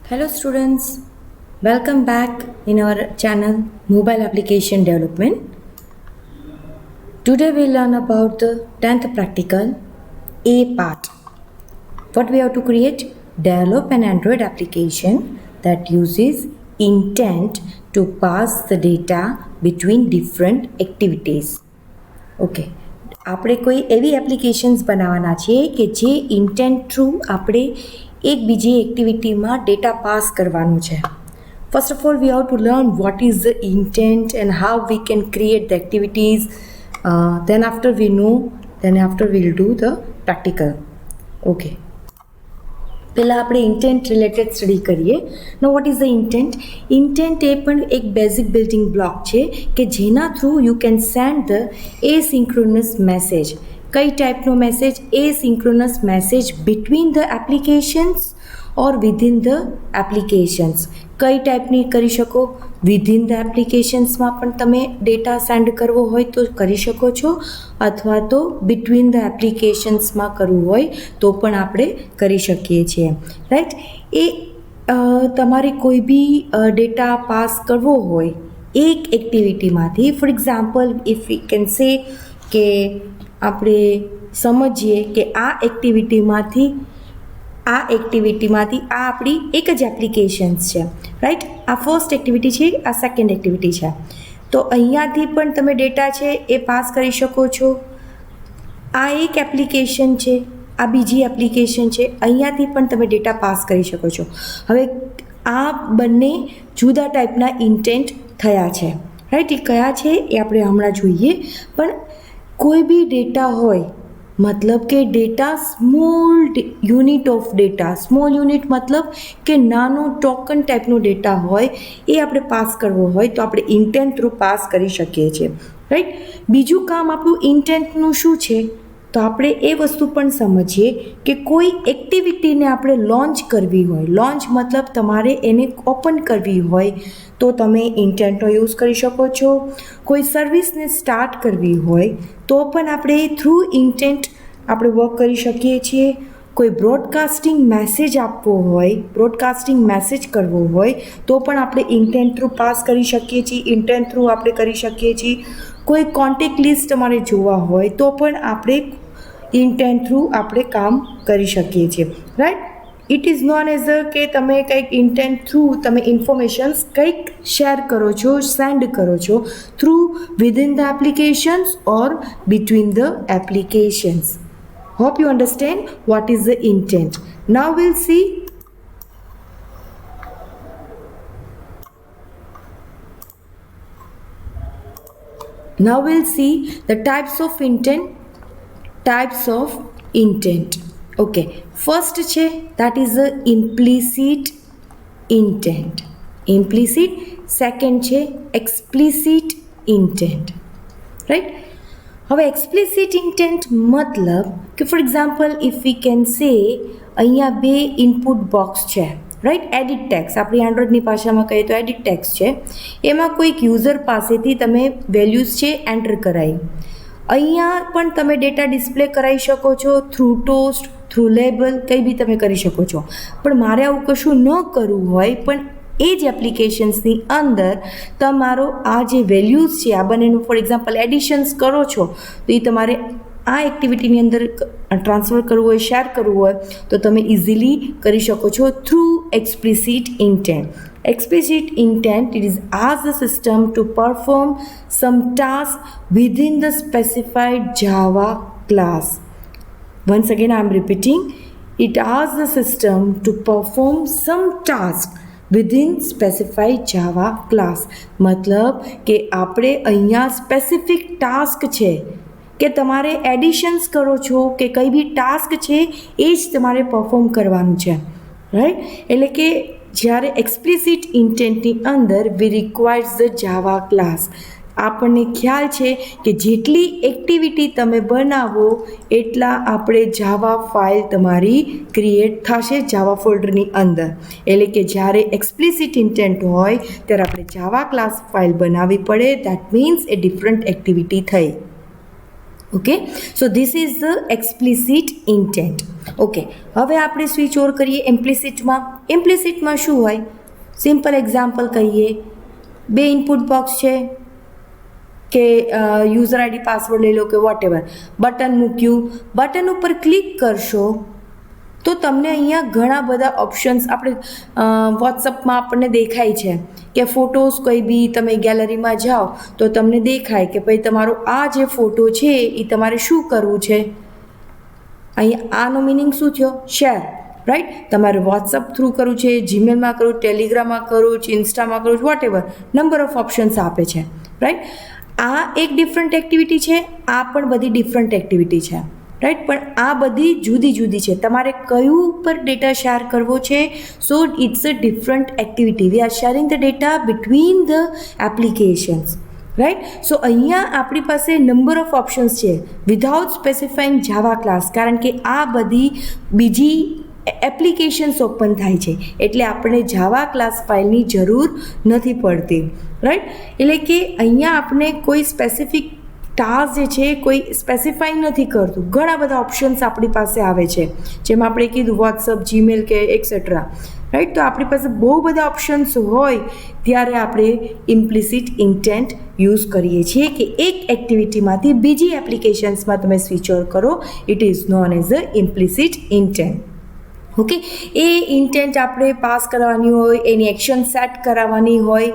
Hello students, welcome back in our channel Mobile Application Development. Today we learn about the 10th practical A part. What we have to create? Develop an Android application that uses intent to pass the data between different activities. Okay, આપણે કોઈ એવી applications બનાવવાના છે કે જે intent through આપણે એક બીજી એક્ટિવિટીમાં ડેટા પાસ કરવાનું છે. First of all we have to learn what is the intent and how we can create the activities. Then after we'll do the practical. Okay, પહેલાં આપણે ઇન્ટેન્ટ રિલેટેડ સ્ટડી કરીએ. Know what is the intent? Intent એ પણ એક basic building block છે કે જેના through you can send the asynchronous message. કઈ ટાઈપનો message? Asynchronous message between the applications or within the applications. કઈ ટાઈપની કરી શકો? વિધિન ધ એપ્લિકેશન્સમાં પણ તમે ડેટા સેન્ડ કરવો હોય તો કરી શકો છો, અથવા તો બિટવીન ધ એપ્લિકેશન્સમાં કરવું હોય તો પણ આપણે કરી શકીએ છીએ. રાઈટ? એ તમારે કોઈ બી ડેટા પાસ કરવો હોય એક એક્ટિવિટીમાંથી. For example if we can say કે આપણે સમજીએ કે આ એક્ટિવિટીમાંથી આ આપણી એક જ એપ્લિકેશન્સ છે. રાઈટ? આ ફર્સ્ટ એક્ટિવિટી છે, આ સેકન્ડ એક્ટિવિટી છે. તો અહીંયાથી પણ તમે ડેટા છે એ પાસ કરી શકો છો. આ એક એપ્લિકેશન છે, આ બીજી એપ્લિકેશન છે, અહીંયાથી પણ તમે ડેટા પાસ કરી શકો છો. હવે આ બંને જુદા ટાઈપના ઇન્ટેન્ટ થયા છે. રાઈટ? એ કયા છે એ આપણે હમણાં જોઈએ. પણ કોઈ બી ડેટા હોય, મતલબ કે data small unit of data, small unit મતલબ કે નાનો ટોકન ટાઈપનો ડેટા હોય એ આપણે પાસ કરવો હોય તો આપણે ઇન્ટેન્ટ થ્રુ પાસ કરી શકીએ છીએ. રાઈટ? બીજું કામ આપણું ઇન્ટેન્ટનું શું છે તો આપણે એ વસ્તુ પણ સમજીએ કે કોઈ એક્ટિવિટીને આપણે લોન્ચ કરવી હોય. લોન્ચ મતલબ તમારે એને ઓપન કરવી હોય તો તમે ઇન્ટેન્ટનો યુઝ કરી શકો છો. કોઈ સર્વિસને સ્ટાર્ટ કરવી હોય તો પણ આપણે થ્રુ ઇન્ટેન્ટ આપણે વર્ક કરી શકીએ છીએ. કોઈ બ્રોડકાસ્ટિંગ મેસેજ આપવો હોય, બ્રોડકાસ્ટિંગ મેસેજ કરવો હોય તો પણ આપણે ઇન્ટેન્ટ થ્રુ પાસ કરી શકીએ છીએ, ઇન્ટેન્ટ થ્રુ આપણે કરી શકીએ છીએ. કોઈ કોન્ટેક્ટ લિસ્ટ તમારે જોવા હોય તો પણ આપણે ઇન્ટેન્ટ થ્રુ આપણે કામ કરી શકીએ છીએ. Right? It is known as કે તમે કંઈક ઇન્ટેન્ટ થ્રુ તમે ઇન્ફોર્મેશન્સ કંઈક શેર કરો છો, સેન્ડ કરો છો through within the applications or between the applications. Hope you understand what is the intent. Now we'll see the types of intent. Okay, first છે that is the implicit intent. Implicit. Second છે explicit intent. Right? હવે explicit intent મતલબ કે four example if we can સે અહીંયા બે input box છે. Right? Edit tax, આપણી એન્ડ્રોઈડની ભાષામાં કહીએ તો એડિટ ટેક્સ છે. એમાં કોઈક યુઝર પાસેથી તમે વેલ્યુઝ છે એન્ટર કરાવી. અહીંયા પણ તમે ડેટા ડિસ્પ્લે કરાવી શકો છો થ્રુ ટોસ્ટ, થ્રુ લેબલ, કંઈ બી તમે કરી શકો છો. પણ મારે આવું કશું ન કરવું હોય પણ એ જ એપ્લિકેશન્સની અંદર તમારો આ જે વેલ્યુઝ છે આ બંનેનું ફોર એક્ઝામ્પલ એડિશન્સ કરો છો તો એ તમારે આ એક્ટિવિટીની અંદર ટ્રાન્સફર કરવું હોય, શેર કરવું હોય તો તમે ઇઝીલી કરી શકો છો through explicit intent. Explicit intent, it is asks the system to perform some task within the specified Java class. Once again I am repeating, it asks the system to perform some task within specified Java class. મતલબ કે આપણે અહીંયા specific task છે કે તમારે additions કરો છો કે કંઈ બી ટાસ્ક છે એ જ તમારે પરફોર્મ કરવાનું છે. રાઈટ? એટલે કે જ્યારે એક્સપ્લિસિટ ઇન્ટેન્ટની અંદર વી રિક્વાયર્સ ધ જાવા ક્લાસ. આપણને ખ્યાલ છે કે જેટલી એક્ટિવિટી તમે બનાવો એટલા આપણે જાવા ફાઇલ તમારી ક્રિએટ થશે જાવા ફોલ્ડરની અંદર. એટલે કે જ્યારે એક્સપ્લિસિટ ઇન્ટેન્ટ હોય ત્યારે આપણે જાવા ક્લાસ ફાઇલ બનાવવી પડે. That means a different activity થઈ. Okay, so this is the explicit intent. Okay, હવે આપણે સ્વિચ ઓવર કરીએ ઇમ્પ્લિસિટમાં. ઇમ્પ્લિસિટમાં શું હોય? સિમ્પલ એક્ઝામ્પલ કહીએ, બે ઇનપુટ બોક્સ છે કે યુઝર આઈડી પાસવર્ડ લઈ લો કે વોટ એવર, બટન મૂક્યું, બટન ઉપર ક્લિક કરશો તો તમને અહીંયા ઘણા બધા ઓપ્શન્સ આપણે વોટ્સઅપમાં આપણને દેખાય છે કે ફોટોઝ કોઈ બી તમે ગેલેરીમાં જાઓ તો તમને દેખાય કે ભાઈ તમારો આ જે ફોટો છે એ તમારે શું કરવું છે. અહીંયા આનો મિનિંગ શું થયો? Share, right? તમારે વોટ્સઅપ થ્રુ કરવું છે, જીમેલમાં કરવું, ટેલિગ્રામમાં કરવું છે, ઇન્સ્ટામાં કરવું છે, whatever, number of options આપે છે, રાઈટ? આ એક ડિફરન્ટ એક્ટિવિટી છે, આ પણ બધી ડિફરન્ટ એક્ટિવિટી છે, રાઈટ? પણ આ બધી જુદી જુદી છે. તમારે કયું ઉપર ડેટા શેર કરવો છે? So it's a different activity. We are sharing the data between the applications, right? સો અહીંયા આપણી પાસે નંબર ઓફ ઓપ્શન્સ છે વિધાઉટ સ્પેસિફાઈંગ જાવા ક્લાસ, કારણ કે આ બધી બીજી એપ્લિકેશન્સ ઓપન થાય છે એટલે આપણે જાવા ક્લાસ ફાઇલની જરૂર નથી પડતી, રાઈટ? એટલે કે અહીંયા આપણે કોઈ સ્પેસિફિક ટાસ્ક જે છે કોઈ સ્પેસિફાઈ નથી કરતું. ઘણા બધા ઓપ્શન્સ આપણી પાસે આવે છે, જેમ આપણે કીધું વોટ્સઅપ, જીમેલ કે એક્સેટ્રા, રાઈટ? તો આપણી પાસે બહુ બધા ઓપ્શન્સ હોય ત્યારે આપણે ઇમ્પ્લિસિટ ઇન્ટેન્ટ યુઝ કરીએ છીએ કે એક એક્ટિવિટીમાંથી બીજી એપ્લિકેશન્સમાં તમે સ્વિચ ઓવર કરો. It is known as a implicit intent. Okay, A intent આપણે પાસ કરવાની હોય, એની એક્શન સેટ કરાવવાની હોય,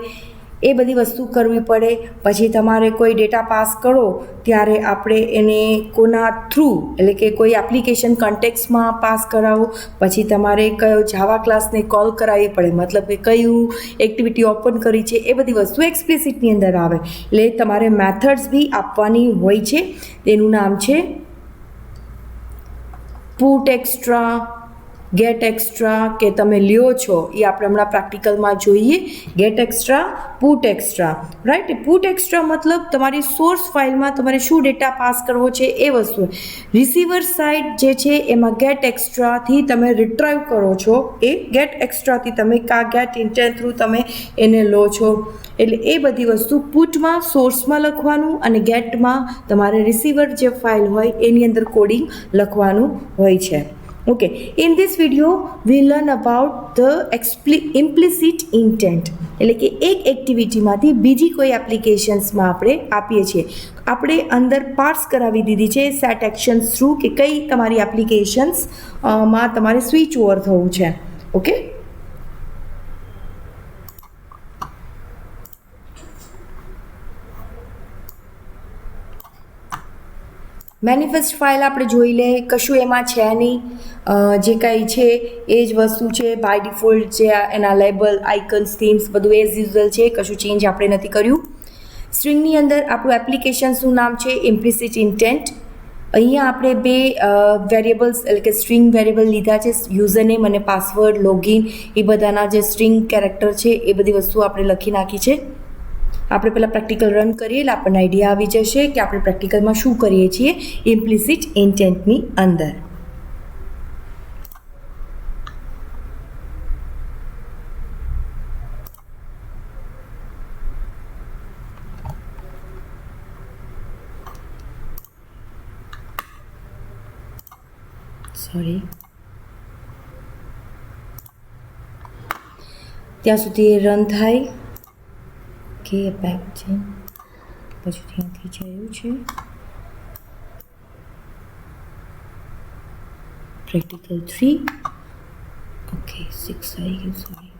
એ બધી વસ્તુ કરવી પડે. પછી તમારે કોઈ ડેટા પાસ કરો ત્યારે આપણે એને કોના થ્રુ, એટલે કે કોઈ એપ્લિકેશન કન્ટેક્સમાં પાસ કરાવો, પછી તમારે કયો જાવા ક્લાસને કોલ કરાવવી પડે, મતલબ કે કયું એક્ટિવિટી ઓપન કરી છે, એ બધી વસ્તુ એક્સપ્લિસિટની અંદર આવે. એટલે તમારે મેથડ્સ બી આપવાની હોય છે. તેનું નામ છે પુટ એક્સ્ટ્રા, ગેટ એક્સ્ટ્રા, કે તમે લ્યો છો એ આપણે હમણાં પ્રેક્ટિકલમાં જોઈએ. Get extra, put extra, right? Put extra મતલબ તમારી સોર્સ ફાઇલમાં તમારે શું ડેટા પાસ કરવો છે એ વસ્તુ. રિસીવર સાઇડ જે છે એમાં ગેટ એક્સ્ટ્રાથી તમે રિટ્રાઈવ કરો છો, એ ગેટ એક્સ્ટ્રાથી તમે ગેટ ઇન્ટેન્ટ થ્રુ તમે એને લો છો. એટલે એ બધી વસ્તુ પુટમાં સોર્સમાં લખવાનું અને ગેટમાં તમારે રિસીવર જે ફાઇલ હોય એની અંદર કોડિંગ લખવાનું હોય છે. Okay, in this video we learn about the implicit intent. એટલે કે એક એક્ટિવિટીમાંથી બીજી કોઈ એપ્લિકેશન્સમાં આપણે આપીએ છીએ. આપણે અંદર પાર્ટ્સ કરાવી દીધી છે સેટ એક્શન્સ થ્રુ કે કઈ તમારી એપ્લિકેશન્સ માં તમારે સ્વિચ ઓવર થવું છે. ઓકે, મેનિફેસ્ટ ફાઇલ આપણે જોઈ લે, કશું એમાં છે નહીં, જે કંઈ છે એ જ વસ્તુ છે. બાય ડિફોલ્ટ જે એના લેબલ, આઇકન્સ, થીમ્સ બધું એઝ યુઝ્યુઅલ છે, કશું ચેન્જ આપણે નથી કર્યું. સ્ટ્રિંગની અંદર આપણું એપ્લિકેશન્સનું નામ છે ઇમ્પ્લિસિટ ઇન્ટેન્ટ. અહીંયા આપણે બે વેરિયેબલ્સ એટલે કે સ્ટ્રિંગ વેરિયેબલ લીધા છે, યુઝર નેમ અને પાસવર્ડ, લોગિન, એ બધાના જે સ્ટ્રિંગ કેરેક્ટર છે એ બધી વસ્તુ આપણે લખી નાખી છે. આપણે પહેલાં પ્રેક્ટિકલ રન કરીએ એટલે આપણને આઈડિયા આવી જશે કે આપણે પ્રેક્ટિકલમાં શું કરીએ છીએ ઇમ્પ્લિસિટ ઇન્ટેન્ટની અંદર. સોરી, ત્યાં સુધી રન થાય કે બેક છે, પછી ત્યાંથી જયું છે પ્રેક્ટિકલ 3. ઓકે, 6 આવી ગયું. Sorry,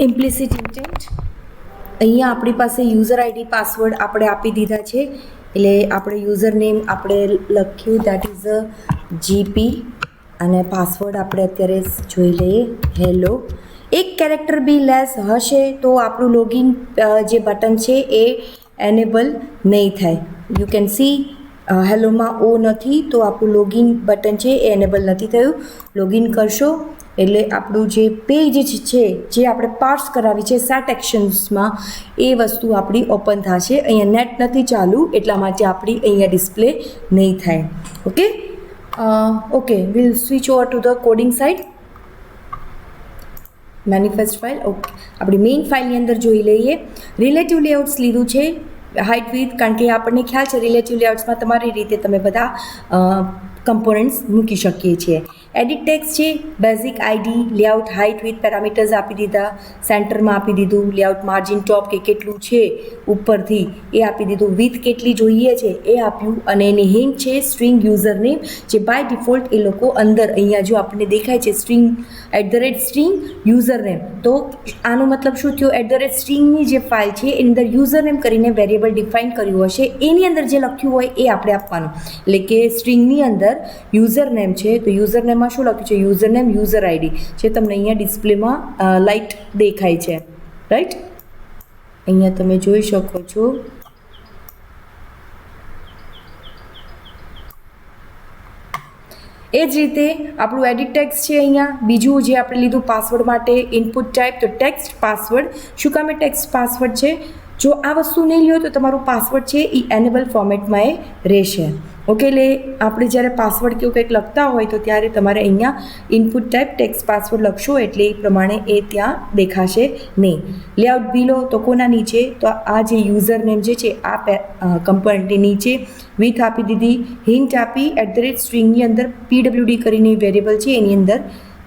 implicit intent. અહીંયા આપણી પાસે યુઝર આઈડી, પાસવર્ડ આપણે આપી દીધા છે. એટલે આપણે યુઝર નેમ આપણે લખ્યું દેટ ઇઝ અ જીપી અને પાસવર્ડ આપણે અત્યારે જોઈ લઈએ હેલો. એક કેરેક્ટર બી લેસ હશે તો આપણું લોગિન જે બટન છે એ એનેબલ નહીં થાય. યુ કેન સી હેલોમાં ઓ નથી તો આપણું લોગિન બટન છે એ એનેબલ નથી થયું. લોગિન કરશો એટલે આપણું જે પેજ છે જે આપણે પાર્ટ્સ કરાવી છે સેટ એક્શન્સમાં એ વસ્તુ આપણી ઓપન થશે. અહીંયા નેટ નથી ચાલુ એટલા માટે આપણી અહીંયા ડિસ્પ્લે નહીં થાય. Okay, Okay, we'll switch over to the coding side. Manifest file. Okay, આપણી મેઇન ફાઇલની અંદર જોઈ લઈએ. રિલેટિવ લેઆઉટ્સ લીધું છે, હાઇટ વિથ, કારણ કે આપણને ખ્યાલ છે રિલેટિવ લેઆઉટ્સમાં તમારી રીતે તમે બધા કમ્પોનન્ટ્સ મૂકી શકીએ છીએ. એડિટ ટેક્સ્ટ છે, basic ID, layout height with parameters આપી દીધા, સેન્ટરમાં આપી દીધું, લેઆઉટ માર્જિન ટોપ કે કેટલું છે ઉપરથી એ આપી દીધું, વિથ કેટલી જોઈએ છે એ આપ્યું, અને એની હિન્ટ છે સ્ટ્રિંગ યુઝર નેમ, જે બાય ડિફોલ્ટ એ લોકો અંદર અહીંયા જો આપણને દેખાય છે સ્ટ્રિંગ @string યુઝર નેમ, તો આનો મતલબ શું થયો? @stringની જે ફાઇલ છે એની અંદર યુઝર નેમ કરીને વેરિયેબલ ડિફાઇન કર્યું હશે, એની અંદર જે લખ્યું હોય એ આપણે આપવાનું. એટલે કે સ્ટ્રિંગની અંદર યુઝર નેમ છે તો યુઝર નેમમાં શું લખ્યું છે? યુઝર નેમ, યુઝર આઈડી, જે તમને અહીંયા ડિસ્પ્લેમાં લાઇટ દેખાય છે, રાઈટ? અહીંયા તમે જોઈ શકો છો. એ જ રીતે આપણું એડિટ ટેક્સ્ટ છે અહીંયા. બીજું જે આપણે લીધું પાસવર્ડ માટે ઇનપુટ ટાઈપ, તો ટેક્સ્ટ પાસવર્ડ. શું કામ એ ટેક્સ્ટ પાસવર્ડ છે? જો આ વસ્તુ નહીં લ્યો તો તમારું પાસવર્ડ છે એ એનેબલ ફોર્મેટમાં એ રહેશે. ઓકે, એટલે આપણે જ્યારે પાસવર્ડ કે એવું કંઈક લખતા હોય તો ત્યારે તમારે અહીંયા ઇનપુટ ટાઈપ ટેક્સ્ટ પાસવર્ડ લખશો એટલે એ પ્રમાણે એ ત્યાં દેખાશે નહીં. લેઆઉટ બિલો, તો કોના નીચે? તો આ જે યુઝર નેમ જે છે આ કમ્પોનન્ટની નીચે વિથ આપી દીધી, હિન્ટ આપી, @stringની અંદર PWD કરીને વેરિયેબલ છે એની અંદર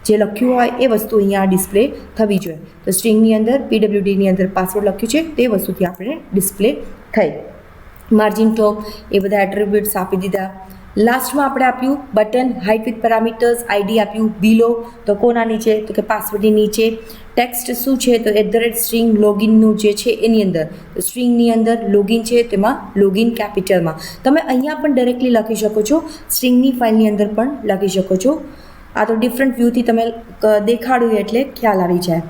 જે લખ્યું હોય એ વસ્તુ અહીંયા ડિસ્પ્લે થવી જોઈએ. તો સ્ટ્રિંગની અંદર PWDની અંદર પાસવર્ડ લખ્યું છે તે વસ્તુથી આપણે ડિસ્પ્લે થઈ. માર્જિન ટોપ એ બધા એટ્રીબ્યુટ્સ આપી દીધા. લાસ્ટમાં આપણે આપ્યું button, height with parameters, ID આપ્યું, બિલો તો કોના નીચે? તો કે પાસવર્ડની નીચે. ટેક્સ્ટ શું છે? તો @string લોગિનનું જે છે એની અંદર, તો સ્ટ્રિંગની અંદર લોગિન છે તેમાં લોગિન કેપિટલમાં. તમે અહીંયા પણ ડાયરેક્ટલી લખી શકો છો, સ્ટ્રિંગની ફાઇલની અંદર પણ લખી શકો છો. આ તો ડિફરન્ટ વ્યૂથી તમે દેખાડ્યું એટલે ખ્યાલ આવી જાય.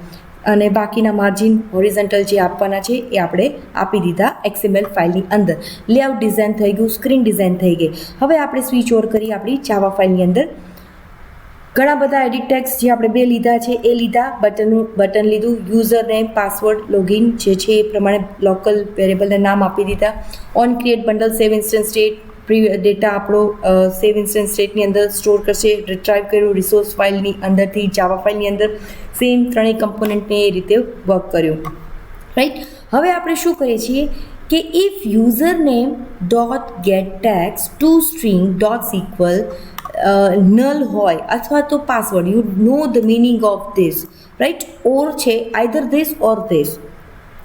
અને બાકીના માર્જિન હોરિઝોન્ટલ જે આપવાના છે એ આપણે આપી દીધા XML ફાઇલની અંદર. લેઆઉટ ડિઝાઇન થઈ ગયું, સ્ક્રીન ડિઝાઇન થઈ ગઈ. હવે આપણે સ્વિચ ઓવર કરી આપણી જાવા ફાઇલની અંદર. ઘણા બધા એડિટ ટેક્સ્ટ જે આપણે 2 લીધા છે એ લીધા. બટન લીધું, યુઝર નેમ, પાસવર્ડ, લોગિન જે છે એ પ્રમાણે લોકલ વેરિયેબલને નામ આપી દીધા. On create bundle, save instance state, data આપણો સેવ ઇન્સ્ટન્સ સ્ટેટની અંદર સ્ટોર કરશે. રિટ્રાઈવ કર્યું રિસોર્સ ફાઇલની અંદરથી જાવા ફાઇલની અંદર. સેમ ત્રણેય કમ્પોનન્ટને એ રીતે વર્ક કર્યું, રાઈટ? હવે આપણે શું કરીએ છીએ કે if user name dot get text to string dot સિક્વલ નલ હોય અથવા તો password, you know the meaning of this, right? Or છે આઈધર ધીસ ઓર ધીસ.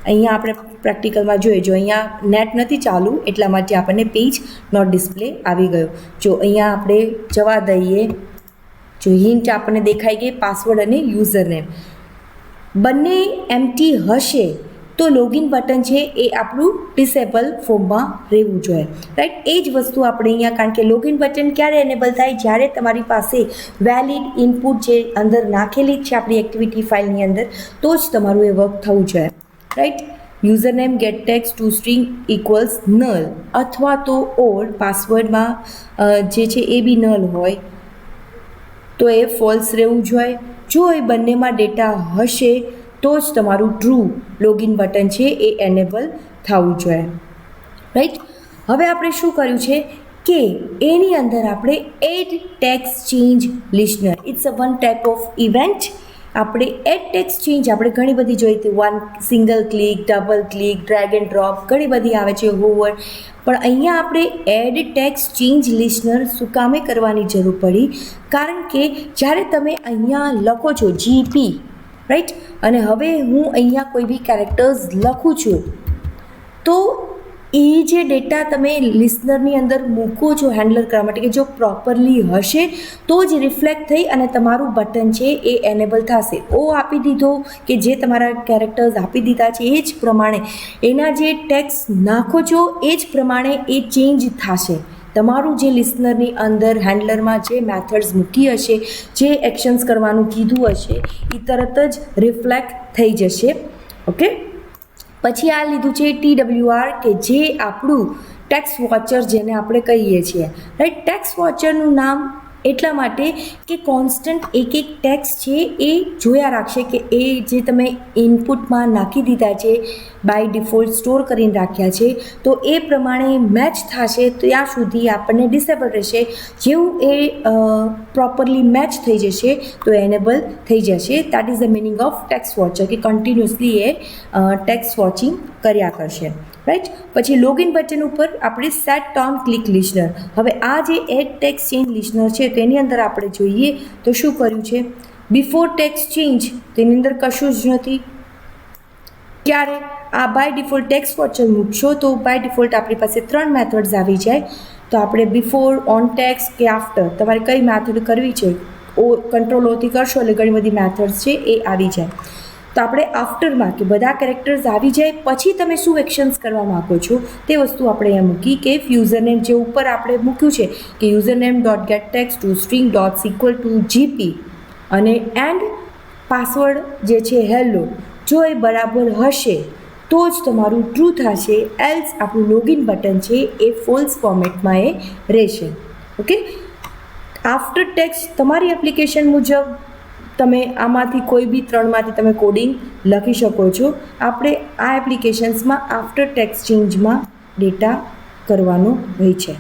અહીંયા આપણે પ્રેક્ટિકલમાં જોઈએ, જો અહીંયા નેટ નથી ચાલુ એટલા માટે આપણને પેજ નોટ ડિસ્પ્લે આવી ગયો. જો અહીંયા આપણે જવા દઈએ, જો હિન્ટ આપણને દેખાઈ ગઈ, પાસવર્ડ અને યુઝર નેમ બંને એમ્પ્ટી હશે તો લોગિન બટન છે એ આપણું ડિસેબલ ફોર્મમાં રહેવું જોઈએ, રાઈટ? એ જ વસ્તુ આપણે અહીંયા, કારણ કે લોગિન બટન ક્યારે એનેબલ થાય? જ્યારે તમારી પાસે વેલિડ ઇનપુટ જે અંદર નાખેલી જ છે આપણી એક્ટિવિટી ફાઇલની અંદર, તો જ તમારું એ વર્ક થવું જોઈએ, right? User name get text to string equals null અથવા તો ઓર પાસવર્ડમાં જે છે એ બી નલ હોય તો એ ફોલ્સ રહેવું જોઈએ. જો એ બંનેમાં ડેટા હશે તો જ તમારું ટ્રુ લોગિન બટન છે એ એનેબલ થવું જોઈએ, રાઈટ? હવે આપણે શું કર્યું છે કે એની અંદર આપણે add text change listener, it's a one type of event. આપણે એડ ટેક્સ્ટ ચેન્જ આપણે ઘણી બધી જોઈ હતી, one single click, double click, drag and drop, ઘણી બધી આવે છે, હોવર. પણ અહીંયા આપણે એડ ટેક્સ્ટ ચેન્જ લિસ્નર શું કામે કરવાની જરૂર પડી? કારણ કે જ્યારે તમે અહીંયા લખો છો GP, રાઈટ, અને હવે હું અહીંયા કોઈ બી કેરેક્ટર્સ લખું છું તો એ જે ડેટા તમે લિસનરની અંદર મૂકો છો હેન્ડલર કરવા માટે, કે જો પ્રોપરલી હશે તો જ રિફ્લેક્ટ થઈ અને તમારું બટન છે એ એનેબલ થશે. ઓ આપી દીધો કે જે તમારા કેરેક્ટર્સ આપી દીધા છે એ જ પ્રમાણે એના જે ટેક્સ્ટ નાખો છો એ જ પ્રમાણે એ ચેન્જ થશે. તમારું જે લિસનરની અંદર હેન્ડલરમાં જે મેથડ્સ મૂકી હશે, જે એક્શન્સ કરવાનું કીધું હશે એ તરત જ રિફ્લેક્ટ થઈ જશે. ઓકે, પછી આ લીધું છે TWR કે જે આપણું ટેક્સ્ટ વોચર જેને આપણે કહીએ છીએ, રાઈટ? ટેક્સ્ટ વોચરનું નામ એટલા માટે કે કોન્સ્ટન્ટ એક ટેક્સ્ટ છે એ જોયા રાખશે કે એ જે તમે ઇનપુટમાં નાખી દીધા છે, બાય ડિફોલ્ટ સ્ટોર કરીને રાખ્યા છે, તો એ પ્રમાણે મેચ થશે ત્યાં સુધી આપણને ડિસેબલ રહેશે. જેવું એ પ્રોપરલી મેચ થઈ જશે તો એનેબલ થઈ જશે. That is the meaning of text watcher, કે કન્ટિન્યુઅસલી એ ટેક્સ્ટ વોચિંગ કર્યા કરશે. રાઈટ. પછી લોગિન બટન ઉપર આપણે સેટ ઓન ક્લિક લિસનર. હવે આ જે એડ ટેક્સ્ટ ચેન્જ લિસનર છે તેની અંદર આપણે જોઈએ તો શું કર્યું છે, બિફોર ટેક્સ્ટ ચેન્જ તેની અંદર કશું જ નથી. ક્યારે આ બાય ડિફોલ્ટ ટેક્સ્ટ વોચર મૂકશો તો બાય ડિફોલ્ટ આપણી પાસે 3 મેથડ્સ આવી જાય. તો આપણે બિફોર, ઓન ટેક્સ્ટ કે આફ્ટર, તમારે કઈ મેથડ કરવી છે, કંટ્રોલ ઓથી કરશો એટલે ઘણી બધી મેથડ્સ છે એ આવી જાય. તો આપણે આફ્ટરમાં કે બધા કેરેક્ટર્સ આવી જાય પછી તમે શું એક્શન્સ કરવા માગો છો તે વસ્તુ આપણે અહીંયા મૂકી કે યુઝરનેમ જે ઉપર આપણે મૂક્યું છે કે username dot get text to string dot equal to GP અને એન્ડ પાસવર્ડ જે છે હેલો, જો એ બરાબર હશે તો જ તમારું ટ્રુ થશે, એલ્સ આપણું લોગિન બટન છે એ ફોલ્સ ફોર્મેટમાં એ રહેશે. ઓકે. આફ્ટર ટેક્સ્ટ તમારી એપ્લિકેશન મુજબ તમે આમાંથી કોઈ બી 3માંથી તમે કોડિંગ લખી શકો છો. આપણે આ એપ્લિકેશન્સમાં આફ્ટર ટેક્સ્ટ ચેન્જમાં ડેટા કરવાનો હોય છે.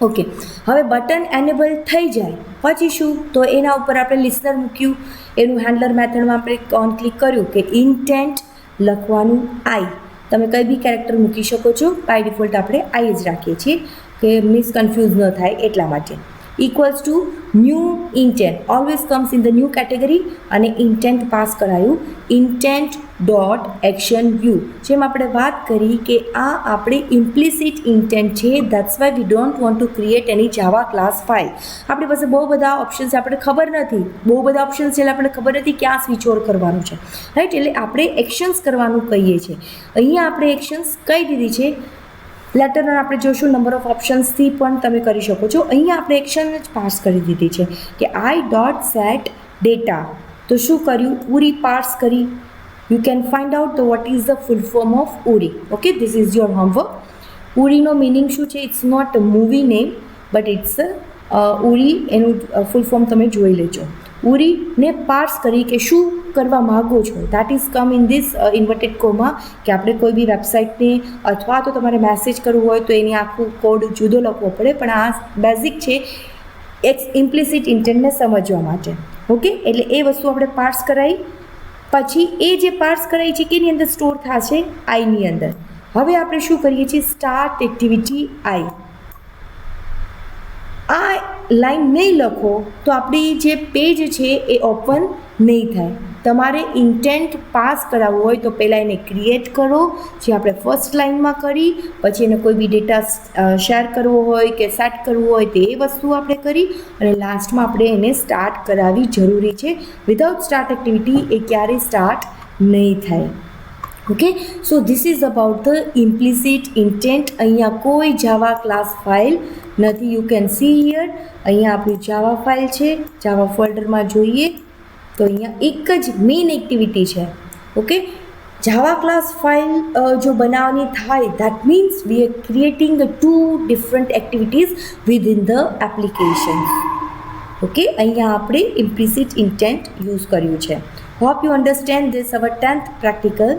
ઓકે. હવે બટન એનેબલ થઈ જાય પછી શું, તો એના ઉપર આપણે લિસનર મૂક્યું, એનું હેન્ડલર મેથડમાં આપણે ઓન ક્લિક કર્યું કે ઇન્ટેન્ટ લખવાનું આઈ, તમે કંઈ બી કેરેક્ટર મૂકી શકો છો. બાય ડિફોલ્ટ આપણે આઈ જ રાખીએ છીએ કે મિસકન્ફ્યુઝ ન થાય એટલા માટે. Equals to new intent, always comes in the new category અને ઇન્ટેન્ટ પાસ કરાયું, ઇન્ટેન્ટ ડોટ એક્શન વ્યૂ. જેમ આપણે વાત કરી કે આ આપણે ઇમ્પ્લિસિટ ઇન્ટેન્ટ છે, that's why we don't want to create any Java class file. આપણી પાસે બહુ બધા ઓપ્શન્સ આપણે ખબર નથી, બહુ બધા ઓપ્શન્સ છે આપણને ખબર નથી ક્યાં સ્વિચ ઓવર કરવાનું છે. રાઈટ. એટલે આપણે એક્શન્સ કરવાનું કહીએ છીએ. અહીંયા આપણે એક્શન્સ કઈ દીધી છે, લેટર આપણે જોશું નંબર ઓફ ઓપ્શન્સથી પણ તમે કરી શકો છો. અહીંયા આપણે એક્શન જ પાસ કરી દીધી છે કે આઈ ડોટ સેટ ડેટા. તો શું કર્યું, ઉરી પાર્સ કરી. You can find out the what is the full form of URI. Okay, this is your homework. ઉરીનો મિનિંગ શું છે, it's not movie name but it's URI, એનું ફૂલ ફોર્મ તમે જોઈ લેજો. ઉરીને પાર્સ કરી કે શું કરવા માગો છો, that is come in this inverted comma, કે આપણે કોઈ બી વેબસાઇટને અથવા તો તમારે મેસેજ કરવું હોય તો એની આખું કોડ જુદો લખવો પડે, પણ આ બેઝિક છે ઇમ્પ્લિસિટ ઇન્ટેન્ટને સમજવા માટે. ઓકે. એટલે એ વસ્તુ આપણે પાર્સ કરાવી. પછી એ જે પાર્સ કરાવી છે કેની અંદર સ્ટોર થશે, આઈની અંદર. હવે આપણે શું કરીએ છીએ, સ્ટાર્ટ એક્ટિવિટી આઈ. આ લાઈન નહીં લખો તો આપણી જે પેજ છે એ ઓપન નહીં થાય. તમારે ઇન્ટેન્ટ પાસ કરાવવું હોય તો પહેલાં એને ક્રિએટ કરો, જે આપણે ફર્સ્ટ લાઇનમાં કરી, પછી એને કોઈ બી ડેટા શેર કરવો હોય કે સેટ કરવું હોય તો એ વસ્તુ આપણે કરી, અને લાસ્ટમાં આપણે એને સ્ટાર્ટ કરાવવી જરૂરી છે. વિધાઉટ સ્ટાર્ટ એક્ટિવિટી એ ક્યારેય સ્ટાર્ટ નહીં થાય. Okay. So this is about the implicit intent. અહીંયા કોઈ જાવા ક્લાસ ફાઇલ નથી. યુ કેન સી હિયર, અહીંયા આપણી જાવા ફાઇલ છે. જાવા ફોલ્ડરમાં જોઈએ તો અહીંયા એક જ મેઇન એક્ટિવિટી છે. ઓકે. જાવા ક્લાસ ફાઇલ જો બનાવવાની થાય, that means we are creating 2 different activities within the application. Okay. અહીંયા આપણે ઇમ્પ્લિસિટ ઇન્ટેન્ટ યુઝ કર્યું છે. Hope you understand this our 10th practical.